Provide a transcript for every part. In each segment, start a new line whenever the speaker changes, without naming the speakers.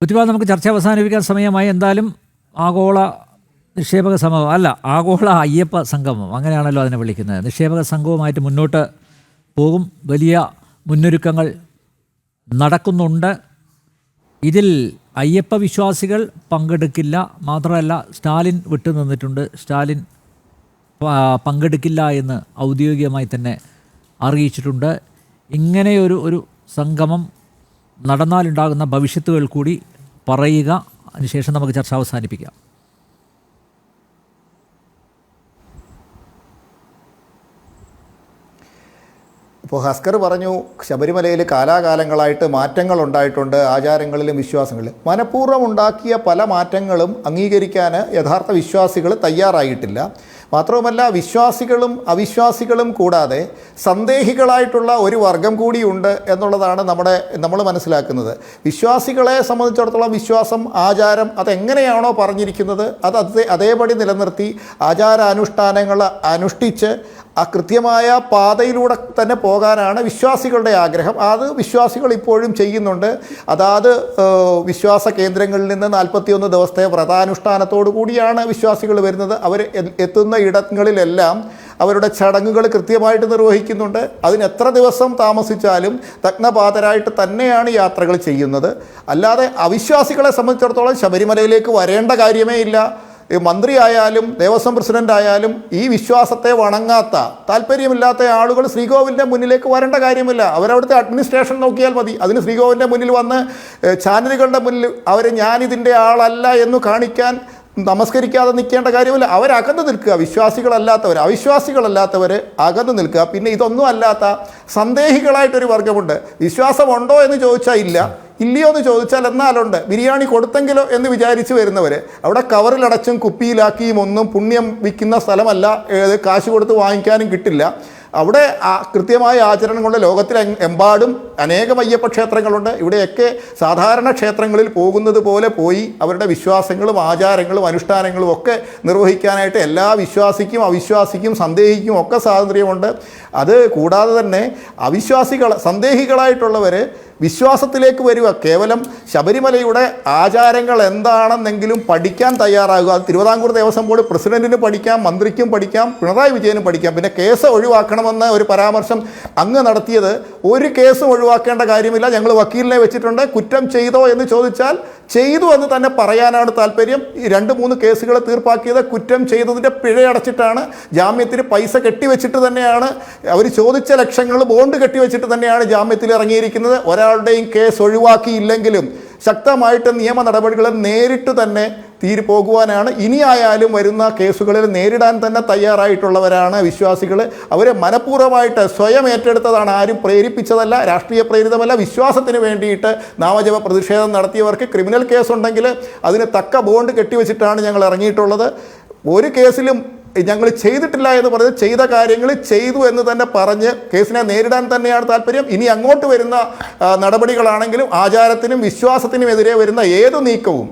പൃഥ്വിരാജ്, നമുക്ക് ചർച്ച അവസാനിപ്പിക്കാൻ സമയമായി. എന്തായാലും ആഗോള നിക്ഷേപക സംഗമം അല്ല, ആഗോള അയ്യപ്പ സംഗമം അങ്ങനെയാണല്ലോ അതിനെ വിളിക്കുന്നത്. നിക്ഷേപക സംഘവുമായിട്ട് മുന്നോട്ട് പോകും. വലിയ മുന്നൊരുക്കങ്ങൾ നടക്കുന്നുണ്ട്. ഇതിൽ അയ്യപ്പ വിശ്വാസികൾ പങ്കെടുക്കില്ല. മാത്രമല്ല, സ്റ്റാലിൻ വിട്ടുനിന്നിട്ടുണ്ട്. സ്റ്റാലിൻ പങ്കെടുക്കില്ല എന്ന് ഔദ്യോഗികമായി തന്നെ അറിയിച്ചിട്ടുണ്ട്. ഇങ്ങനെയൊരു സംഗമം നടന്നാലുണ്ടാകുന്ന ഭവിഷ്യത്തുകൾ കൂടി പറയുക. അതിനുശേഷം നമുക്ക് ചർച്ച അവസാനിപ്പിക്കാം.
ഇപ്പോൾ ഹസ്കർ പറഞ്ഞു, ശബരിമലയിൽ കാലാകാലങ്ങളായിട്ട് മാറ്റങ്ങൾ ഉണ്ടായിട്ടുണ്ട് ആചാരങ്ങളിലും വിശ്വാസങ്ങളിലും. മനഃപൂർവ്വം ഉണ്ടാക്കിയ പല മാറ്റങ്ങളും അംഗീകരിക്കാൻ യഥാർത്ഥ വിശ്വാസികൾ തയ്യാറായിട്ടില്ല. മാത്രവുമല്ല, വിശ്വാസികളും അവിശ്വാസികളും കൂടാതെ സന്ദേഹികളായിട്ടുള്ള ഒരു വർഗം കൂടിയുണ്ട് എന്നുള്ളതാണ് നമ്മൾ മനസ്സിലാക്കുന്നത്. വിശ്വാസികളെ സംബന്ധിച്ചിടത്തോളം വിശ്വാസം, ആചാരം അതെങ്ങനെയാണോ പറഞ്ഞിരിക്കുന്നത് അതേപടി നിലനിർത്തി ആചാരാനുഷ്ഠാനങ്ങൾ അനുഷ്ഠിച്ച് ആ കൃത്യമായ പാതയിലൂടെ തന്നെ പോകാനാണ് വിശ്വാസികളുടെ ആഗ്രഹം. അത് വിശ്വാസികൾ ഇപ്പോഴും ചെയ്യുന്നുണ്ട്. അതാത് വിശ്വാസ കേന്ദ്രങ്ങളിൽ നിന്ന് 41 ദിവസത്തെ വ്രതാനുഷ്ഠാനത്തോടു കൂടിയാണ് വിശ്വാസികൾ വരുന്നത്. അവർ എത്തുന്ന ഇടങ്ങളിലെല്ലാം അവരുടെ ചടങ്ങുകൾ കൃത്യമായിട്ട് നിർവഹിക്കുന്നുണ്ട്. അതിന് എത്ര ദിവസം താമസിച്ചാലും നഗ്നപാതരായിട്ട് തന്നെയാണ് യാത്രകൾ ചെയ്യുന്നത്. അല്ലാതെ അവിശ്വാസികളെ സംബന്ധിച്ചിടത്തോളം ശബരിമലയിലേക്ക് വരേണ്ട കാര്യമേ ഇല്ല. മന്ത്രിയായാലും ദേവസ്വം പ്രസിഡൻ്റായാലും ഈ വിശ്വാസത്തെ വണങ്ങാത്ത, താല്പര്യമില്ലാത്ത ആളുകൾ ശ്രീകോവിലിൻ്റെ മുന്നിലേക്ക് വരേണ്ട കാര്യമില്ല. അവരവിടുത്തെ അഡ്മിനിസ്ട്രേഷൻ നോക്കിയാൽ മതി. അതിന് ശ്രീകോവിലിൻ്റെ മുന്നിൽ വന്ന് ചാനലുകളുടെ മുന്നിൽ ഞാനിതിൻ്റെ ആളല്ല എന്ന് കാണിക്കാൻ നമസ്കരിക്കാതെ നിൽക്കേണ്ട കാര്യമില്ല. അവരകന്നു നിൽക്കുക. വിശ്വാസികളല്ലാത്തവർ, അവിശ്വാസികളല്ലാത്തവർ അകന്നു നിൽക്കുക. പിന്നെ ഇതൊന്നും അല്ലാത്ത സന്ദേഹികളായിട്ടൊരു വർഗമുണ്ട്. വിശ്വാസമുണ്ടോ എന്ന് ചോദിച്ചാൽ ഇല്ല, ഇല്ലയോ എന്ന് ചോദിച്ചാൽ എന്നാലുണ്ട്. ബിരിയാണി കൊടുത്തെങ്കിലോ എന്ന് വിചാരിച്ച് വരുന്നവർ, അവിടെ കവറിലടച്ചും കുപ്പിയിലാക്കിയും ഒന്നും പുണ്യം വിൽക്കുന്ന സ്ഥലമല്ല. കാശ് കൊടുത്ത് വാങ്ങിക്കാനും കിട്ടില്ല. അവിടെ കൃത്യമായ ആചരണം കൊണ്ട് ലോകത്തിലെമ്പാടും അനേകം അയ്യപ്പ ക്ഷേത്രങ്ങളുണ്ട്. ഇവിടെയൊക്കെ സാധാരണ ക്ഷേത്രങ്ങളിൽ പോകുന്നത് പോലെ പോയി അവരുടെ വിശ്വാസങ്ങളും ആചാരങ്ങളും അനുഷ്ഠാനങ്ങളും ഒക്കെ നിർവഹിക്കാനായിട്ട് എല്ലാ വിശ്വാസിക്കും അവിശ്വാസിക്കും സന്ദേഹിക്കും ഒക്കെ സ്വാതന്ത്ര്യമുണ്ട്. അത് കൂടാതെ തന്നെ സന്ദേഹികളായിട്ടുള്ളവർ വിശ്വാസത്തിലേക്ക് വരിക. കേവലം ശബരിമലയുടെ ആചാരങ്ങൾ എന്താണെന്നെങ്കിലും പഠിക്കാൻ തയ്യാറാകുക. അത് തിരുവിതാംകൂർ ദേവസ്വം ബോർഡ് പ്രസിഡന്റിന് പഠിക്കാം, മന്ത്രിക്കും പഠിക്കാം, പിണറായി വിജയനും പഠിക്കാം. പിന്നെ കേസ് ഒഴിവാക്കണമെന്ന ഒരു പരാമർശം അങ്ങ് നടത്തിയത്, ഒരു കേസും ഒഴിവാക്കേണ്ട കാര്യമില്ല. ഞങ്ങൾ വക്കീലിനെ വെച്ചിട്ടുണ്ട്. കുറ്റം ചെയ്തോ എന്ന് ചോദിച്ചാൽ ചെയ്തു എന്ന് തന്നെ പറയാനാണ് താല്പര്യം. ഈ 2-3 കേസുകൾ തീർപ്പാക്കിയത് കുറ്റം ചെയ്തതിൻ്റെ പിഴയടച്ചിട്ടാണ്. ജാമ്യത്തിന് പൈസ കെട്ടിവെച്ചിട്ട് തന്നെയാണ്, അവർ ചോദിച്ച ലക്ഷങ്ങൾ ബോണ്ട് കെട്ടിവെച്ചിട്ട് തന്നെയാണ് ജാമ്യത്തിൽ ഇറങ്ങിയിരിക്കുന്നത്. ഒരാളുടെയും കേസ് ഒഴിവാക്കിയില്ലെങ്കിലും ശക്തമായിട്ട് നിയമ നടപടികൾ നേരിട്ട് തന്നെ പോകുവാനാണ്. ഇനിയായാലും വരുന്ന കേസുകളിൽ നേരിടാൻ തന്നെ തയ്യാറായിട്ടുള്ളവരാണ് വിശ്വാസികൾ. അവർ മനഃപൂർവ്വമായിട്ട് സ്വയം ഏറ്റെടുത്തതാണ്, ആരും പ്രേരിപ്പിച്ചതല്ല, രാഷ്ട്രീയ പ്രേരിതമല്ല. വിശ്വാസത്തിന് വേണ്ടിയിട്ട് നാമജപ പ്രതിഷേധം നടത്തിയവർക്ക് ക്രിമിനൽ കേസുണ്ടെങ്കിൽ അതിന് തക്ക ബോണ്ട് കെട്ടിവെച്ചിട്ടാണ് ഞങ്ങൾ ഇറങ്ങിയിട്ടുള്ളത്. ഒരു കേസിലും ഞങ്ങൾ ചെയ്തിട്ടില്ല എന്ന് പറഞ്ഞ് ചെയ്ത കാര്യങ്ങൾ ചെയ്തു എന്ന് തന്നെ പറഞ്ഞ് കേസിനെ നേരിടാൻ തന്നെയാണ് താല്പര്യം. ഇനി അങ്ങോട്ട് വരുന്ന നടപടികളാണെങ്കിലും ആചാരത്തിനും വിശ്വാസത്തിനും എതിരെ വരുന്ന ഏത് നീക്കവും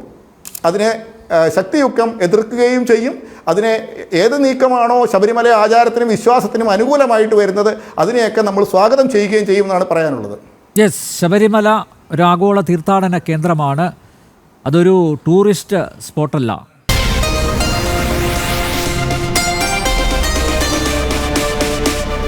അതിനെ ശക്തിയുക്തം എതിർക്കുകയും ചെയ്യും. അതിനെ ഏത് നീക്കമാണോ ശബരിമല ആചാരത്തിനും വിശ്വാസത്തിനും അനുകൂലമായിട്ട് വരുന്നത് അതിനെയൊക്കെ നമ്മൾ സ്വാഗതം ചെയ്യുകയും ചെയ്യുമെന്നാണ് പറയാനുള്ളത്.
യെസ്, ശബരിമല ഒരു ആഗോള തീർത്ഥാടന കേന്ദ്രമാണ്. അതൊരു ടൂറിസ്റ്റ് സ്പോട്ടല്ല.